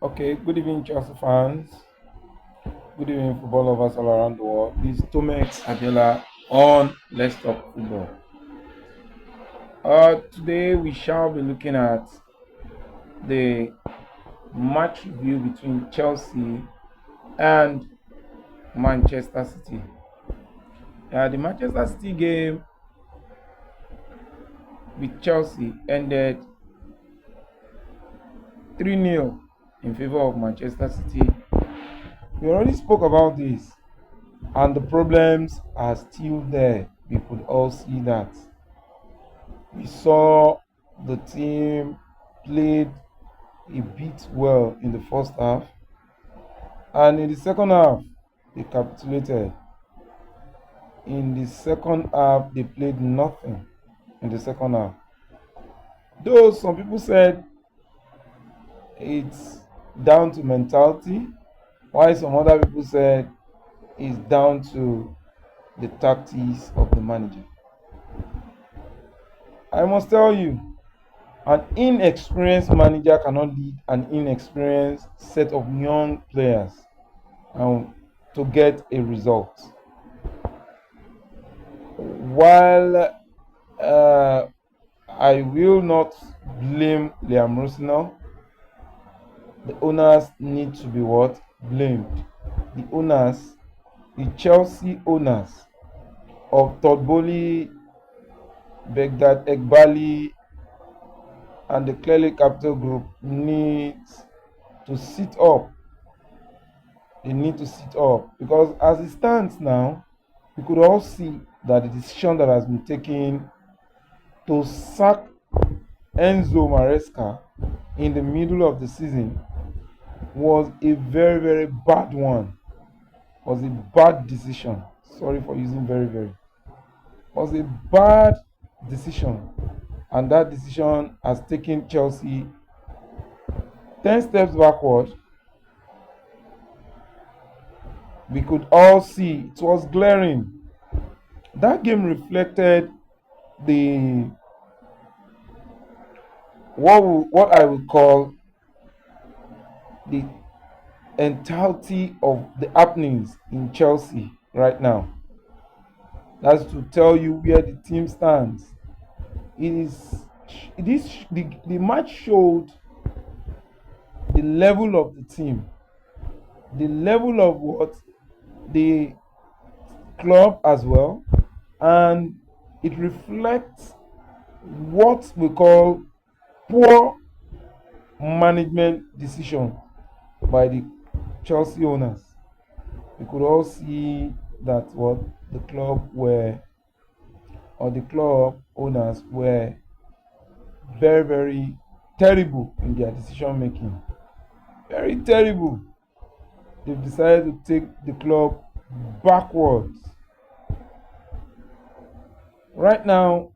Okay, good evening, Chelsea fans. Good evening, football lovers all around the world. This is Tomex Abiola on Let's Talk Football. Today we shall be looking at the match review between Chelsea and Manchester City. The Manchester City game with Chelsea ended 3-0 in favor of Manchester City. We already spoke about this, and the problems are still there. We could all see that. We saw the team played a bit well in the first half, and in the second half, they capitulated. In the second half, they played nothing in the second half. Though some people said it's down to mentality, while some other people said it's down to the tactics of the manager. I must tell you, an inexperienced manager cannot lead an inexperienced set of young players to get a result. While I will not blame Liam Rosenior, the owners need to be what? Blamed. The owners, the Chelsea owners of Todd Begdad Egbali, and the Clearly Capital Group needs to sit up. They need to sit up because as it stands now, we could all see that the decision that has been taken to sack Enzo Maresca in the middle of the season was a very, very bad one. Was a bad decision. Sorry for using very, very. Was a bad decision, and that decision has taken Chelsea 10 steps backward. We could all see it was glaring. That game reflected the what I would call the entirety of the happenings in Chelsea right now. That's to tell you where the team stands. The match showed the level of the team, the level of what the club as well, and it reflects what we call poor management decision by the Chelsea owners. We could all see that what the club owners were very, very terrible in their decision making. Very terrible. They've decided to take the club backwards. Right now,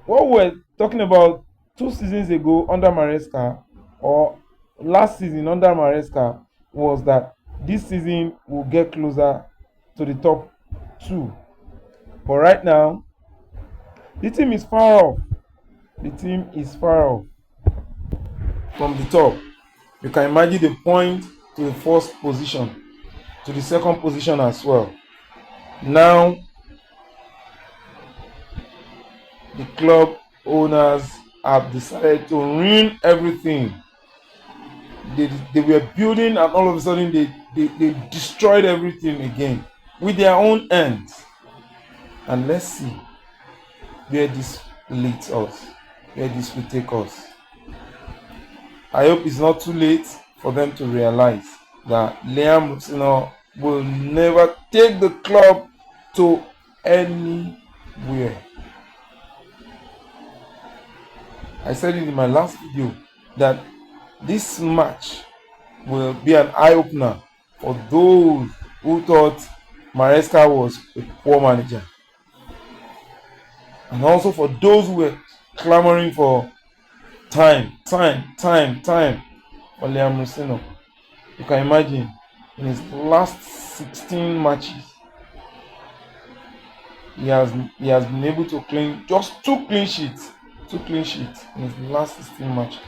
what we're talking about 2 seasons ago under Maresca, or last season under Maresca, was that this season will get closer to the top two. But right now, the team is far off. The team is far off from the top. You can imagine the point to the first position, to the second position as well. Now, the club owners have decided to ruin everything. They were building, and all of a sudden they destroyed everything again with their own hands. And let's see where this leads us, where this will take us. I hope it's not too late for them to realize that Liam Rosenior will never take the club to anywhere. I said it in my last video that this match will be an eye-opener for those who thought Maresca was a poor manager, and also for those who were clamoring for time for Liam Rosenior. You can imagine, in his last 16 matches, he has been able to claim just two clean sheets in his last 16 matches.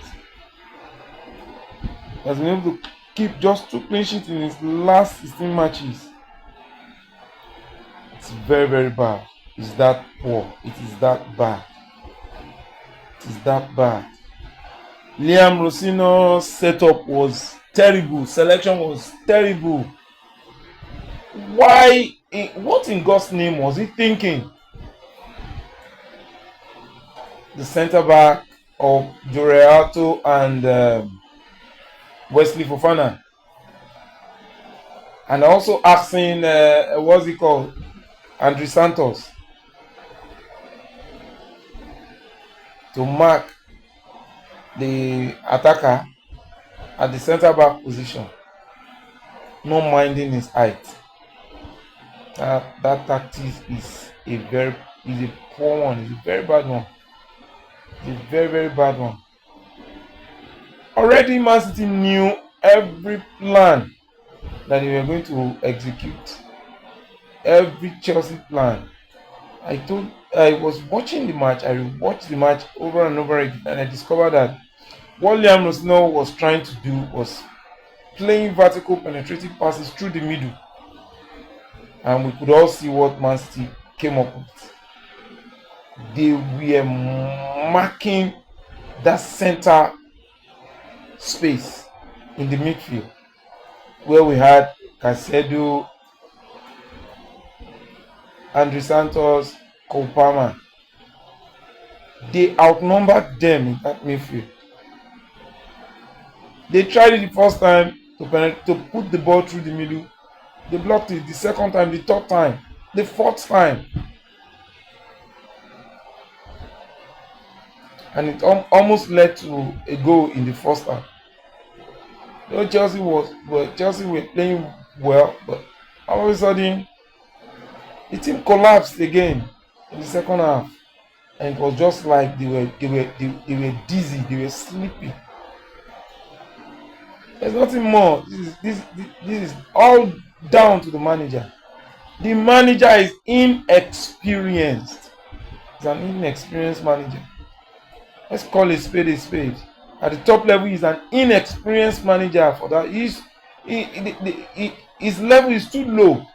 He has been able to keep just 2 clean sheets in his last 16 matches. It's very, very bad. It's that poor. It is that bad. It is that bad. Liam Rosenio's setup was terrible. Selection was terrible. Why? What in God's name was he thinking? The centre back of Doreato and Wesley Fofana, and also asking what's he called, Andre Santos, to mark the attacker at the centre back position, not minding his height. That tactic is a poor one. It's a very bad one. It's a very, very bad one. Already Man City knew every plan that they were going to execute. Every Chelsea plan. I was watching the match, I watched the match over and over again, and I discovered that what Liam Rosenior was trying to do was playing vertical penetrating passes through the middle. And we could all see what Man City came up with. They were marking that center space in the midfield where we had Caicedo, Andre Santos, Cole Palmer. They outnumbered them in that midfield. They tried it the first time to put the ball through the middle. They blocked it the second time, the third time, the fourth time. And it almost led to a goal in the first half. Chelsea were playing well, but all of a sudden the team collapsed again in the second half, and it was just like they were dizzy, they were sleepy. There's nothing more. This is all down to the manager. The manager is inexperienced. He's an inexperienced manager. Let's call a spade a spade. At the top level, he's an inexperienced manager for that. His level is too low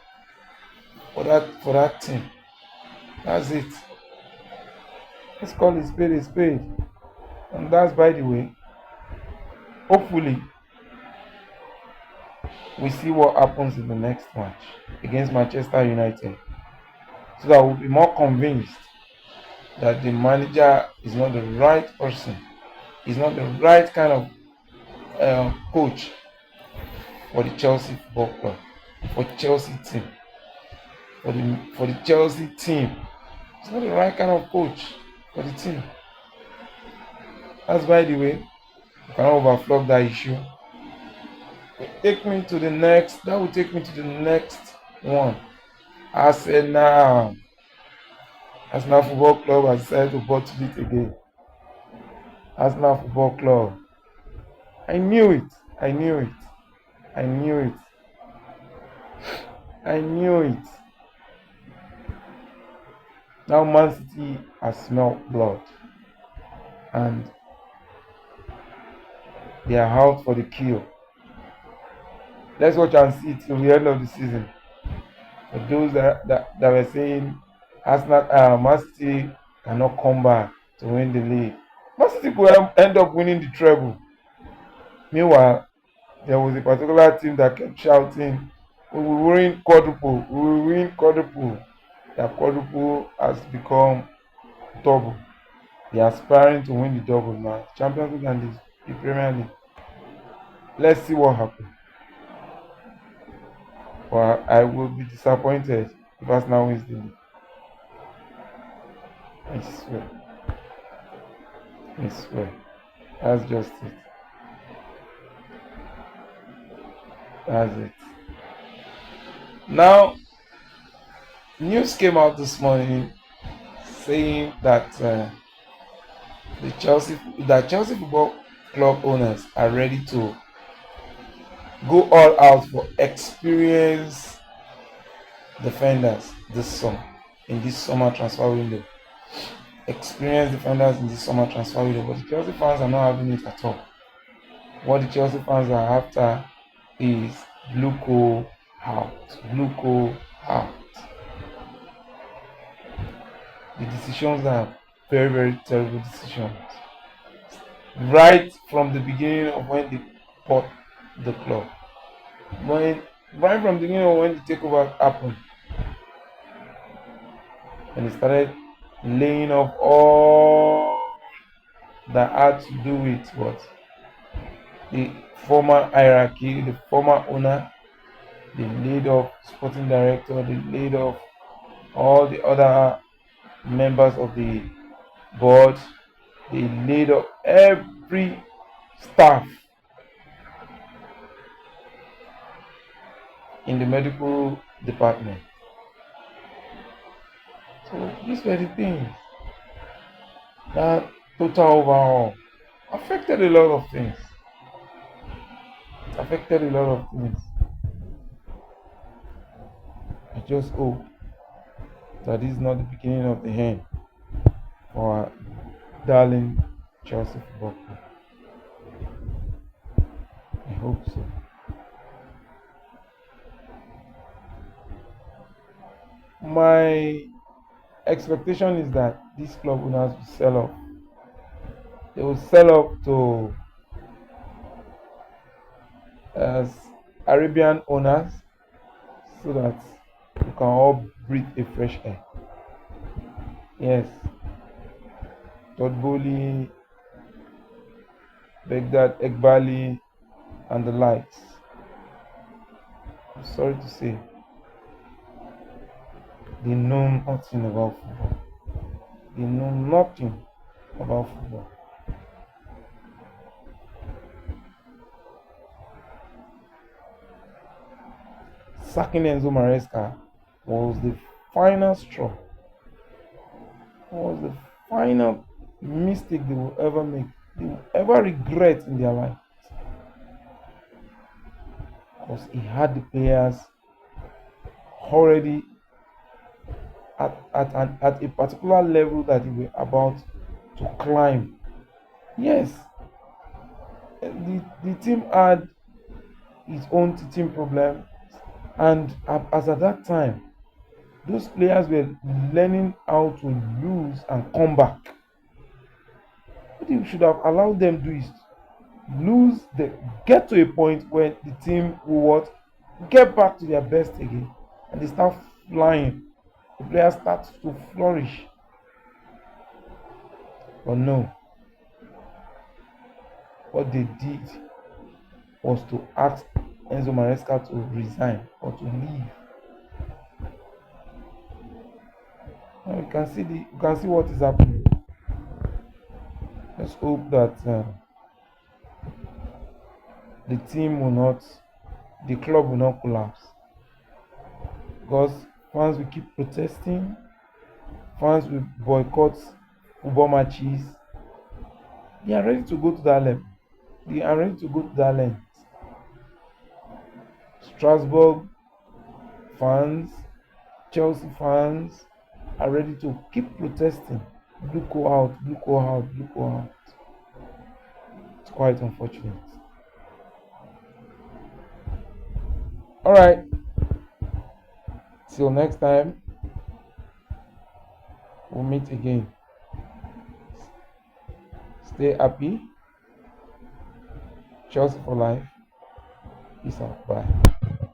for that team. That's it. Let's call a spade a spade. And that's, by the way, hopefully we see what happens in the next match against Manchester United, so that we'll be more convinced that the manager is not the right person. He's not the right kind of coach for the Chelsea Football Club, for Chelsea team, for the Chelsea team. He's not the right kind of coach for the team. That's, by the way, you cannot overflow that issue. That will take me to the next one. Arsenal Football Club has decided to bottle it again. Arsenal Football Club. I knew it. Now Man City has smelled blood, and they are out for the kill. Let's watch and see till the end of the season. For those that were saying Man City cannot come back to win the league, Man City could end up winning the treble. Meanwhile, there was a particular team that kept shouting, "We will win quadruple. We will win quadruple." That quadruple has become double. They are aspiring to win the double now, Champions League and the Premier League. Let's see what happens. But I will be disappointed if Arsenal wins the league. I swear. That's just it. That's it. Now, news came out this morning saying that Chelsea Football Club owners are ready to go all out for experienced defenders in this summer transfer window. Experienced defenders in this summer transfer window, but the Chelsea fans are not having it at all. What the Chelsea fans are after is Bluco out. Bluco out. The decisions are very, very terrible decisions. Right from the beginning of when they bought the club. When right from the beginning of when the takeover happened, and they started laying off all that had to do with what the former hierarchy, the former owner. They laid off sporting director, they laid off all the other members of the board, they laid off every staff in the medical department. So these were the things that total overall affected a lot of things. Affected a lot of things. I just hope that this is not the beginning of the end for our darling Chelsea Football Club. I hope so. My expectation is that this club owners will sell off. They will sell off to as Arabian owners so that we can all breathe a fresh air. Yes, Todd Bowley, Begdad Egbali, and the likes. I'm sorry to say, they know nothing about football. They know nothing about football. Sacking Enzo Maresca was the final straw. Was the final mistake they will ever make. They will ever regret in their life. Because he had the players already at a particular level that they were about to climb. Yes, the team had its own team problem, and as at that time, those players were learning how to lose and come back. What you should have allowed them do is lose, the get to a point where the team will what get back to their best again, and they start flying. The players start to flourish. But no, what they did was to ask Enzo Maresca to resign or to leave. Now you can see what is happening. Let's hope that the team will not, the club will not collapse, because fans will keep protesting, fans will boycott football matches. They are ready to go to that level. They are ready to go to that length. Strasbourg fans, Chelsea fans are ready to keep protesting. Bluco out, Bluco out, Bluco out. It's quite unfortunate. Alright, till next time, we'll meet again. Stay happy. Chelsea for life. Peace out. Bye.